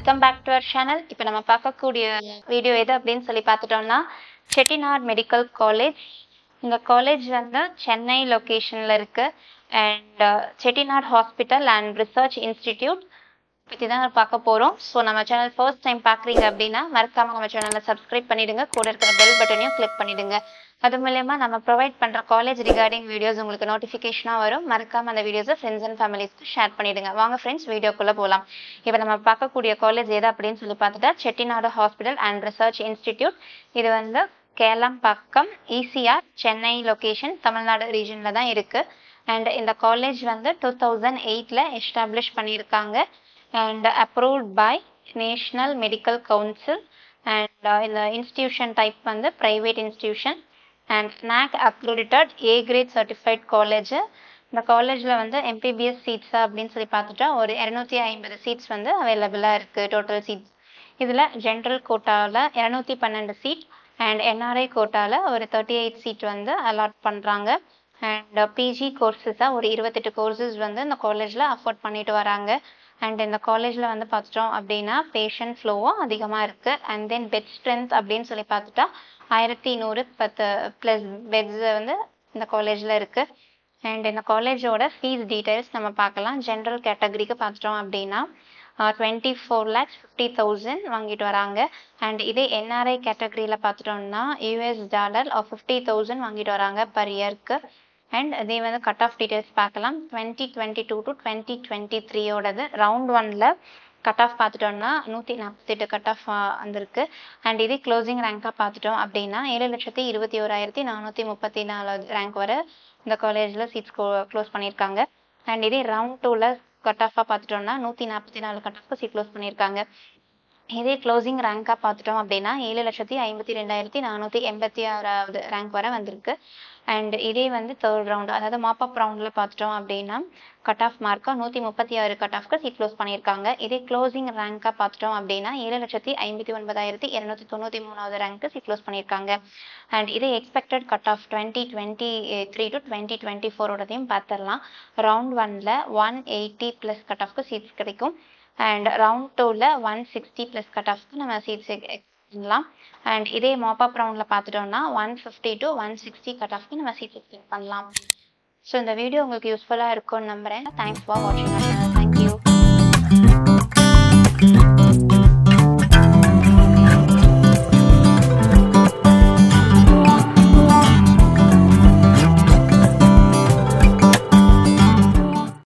Welcome back to our channel. இப்போ நம்ம பார்க்கக்கூடிய வீடியோ எது அப்படின்னு சொல்லி பார்த்துட்டோம்னா செட்டிநாட் மெடிக்கல் காலேஜ். இந்த காலேஜ் வந்து சென்னை லொகேஷன்ல இருக்கு. And Chettinad hospital and research institute பற்றி தான் பார்க்க போகிறோம். ஸோ நம்ம சேனல் ஃபர்ஸ்ட் டைம் பார்க்குறீங்க அப்படின்னா மறக்காமல் நம்ம சேனலை சப்ஸ்கிரைப் பண்ணிவிடுங்க. கூட இருக்கிற பெல் பட்டனையும் கிளிக் பண்ணிவிடுங்க. அது மூலயமா நம்ம ப்ரொவைட் பண்ணுற காலேஜ் ரிகார்டிங் வீடியோஸ் உங்களுக்கு நோட்டிஃபிகேஷனாக வரும். மறக்காமல் அந்த வீடியோஸை ஃப்ரெண்ட்ஸ் அண்ட் ஃபேமிலிஸ்க்கு ஷேர் பண்ணிவிடுங்க. வாங்க ஃப்ரெண்ட்ஸ் வீடியோக்குள்ளே போகலாம். இப்போ நம்ம பார்க்கக்கூடிய காலேஜ் எது அப்படின்னு சொல்லி பார்த்துட்டா Chettinad hospital and research institute. இது வந்து கேளம்பாக்கம் ஈசிஆர் சென்னை லொகேஷன் தமிழ்நாடு ரீஜனில் தான் இருக்குது. அண்ட் இந்த காலேஜ் வந்து 2008 எஸ்டாப்ளிஷ் பண்ணியிருக்காங்க. and approved by National Medical Council and இந்த institution type வந்து private institution and NAC accredited A grade certified college. இந்த காலேஜில் வந்து MPBS சீட்ஸ் அப்படின்னு சொல்லி பார்த்துட்டா ஒரு 250 சீட்ஸ் வந்து அவைலபிளாக இருக்குது. டோட்டல் சீட்ஸ் இதில் ஜென்ரல் கோட்டாவில் 212 சீட் அண்ட் NRI கோட்டாவில் ஒரு 38 சீட் வந்து அலாட் பண்ணுறாங்க. அண்ட் பிஜி கோர்ஸஸாக ஒரு 28 கோர்சஸ் வந்து இந்த காலேஜில் அஃபோர்ட் பண்ணிட்டு வராங்க. அண்ட் இந்த காலேஜில் வந்து பார்த்துட்டோம் அப்படின்னா பேஷண்ட் ஃப்ளோவும் அதிகமாக இருக்குது. அண்ட் தென் பெட் ஸ்ட்ரென்த் அப்படின்னு சொல்லி பார்த்துட்டா 1110+ பெட்ஸ் வந்து இந்த காலேஜில் இருக்குது. அண்ட் இந்த காலேஜோட ஃபீஸ் டீட்டெயில்ஸ் நம்ம பார்க்கலாம். ஜென்ரல் கேட்டகரிக்கு பார்த்துட்டோம் அப்படின்னா 24,50,000 வாங்கிட்டு வராங்க. அண்ட் இதே NRI கேட்டகரியில் பார்த்துட்டோம்னா $50 or 50,000 வாங்கிட்டு வராங்க பர் இயர்க்கு. அண்ட் இதே வந்து கட் ஆஃப் டீட்டெயில்ஸ் பார்க்கலாம். 2022 to 2023 ரவுண்ட் 1ல் கட் ஆஃப் பார்த்துட்டோம்னா 148 கட் ஆஃப் வந்திருக்கு. அண்ட் இதே க்ளோசிங் ரேங்காக பார்த்துட்டோம் அப்படின்னா 7,21,434 ரேங்க் வரை இந்த காலேஜில் சீட்ஸ் க்ளோஸ் பண்ணியிருக்காங்க. அண்ட் இதே ரவுண்ட் 2ல் கட் ஆஃபாக பார்த்துட்டோம்னா 144 கட் ஆஃப்க்கு சீட் க்ளோஸ் பண்ணியிருக்காங்க. இதே க்ளோசிங் ரேங்காக பார்த்துட்டோம் அப்படின்னா 7,52,486 ரேங்க் வரை வந்திருக்கு. அண்ட் இதே வந்து தேர்ட் ரவுண்ட் அதாவது மாப்அப் ரவுண்டில் பார்த்துட்டோம் அப்படின்னா கட் ஆஃப் மார்க்காக 136 கட் ஆஃப்க்கு சீட் க்ளோஸ் பண்ணியிருக்காங்க. இதே க்ளோசிங் ரேங்காக பார்த்துட்டோம் அப்படின்னா 7,59,293 ரேங்க்கு சீட் க்ளோஸ் பண்ணியிருக்காங்க. அண்ட் இதே எக்ஸ்பெக்டட் கட் ஆஃப் 2023 to 2024 பார்த்துடலாம். ரவுண்ட் 1ல் 180+ கட் ஆஃப்க்கு சீட்ஸ் கிடைக்கும். அண்ட் ரவுண்ட் 2ல் 160+ கட் ஆஃப்க்கு நம்ம சீட்ஸ் பண்ணலாம். அண்ட் இதே மாப்அப் ரவுண்டில் பார்த்துட்டோம்னா 150 to 160 கட் ஆஃப்க்கு நம்ம சீட்ஸ் எக்ஸ்பெக்ட் பண்ணலாம். ஸோ இந்த வீடியோ உங்களுக்கு யூஸ்ஃபுல்லாக இருக்கும்னு நம்புகிறேன். தேங்க்ஸ் ஃபார் வாட்சிங்.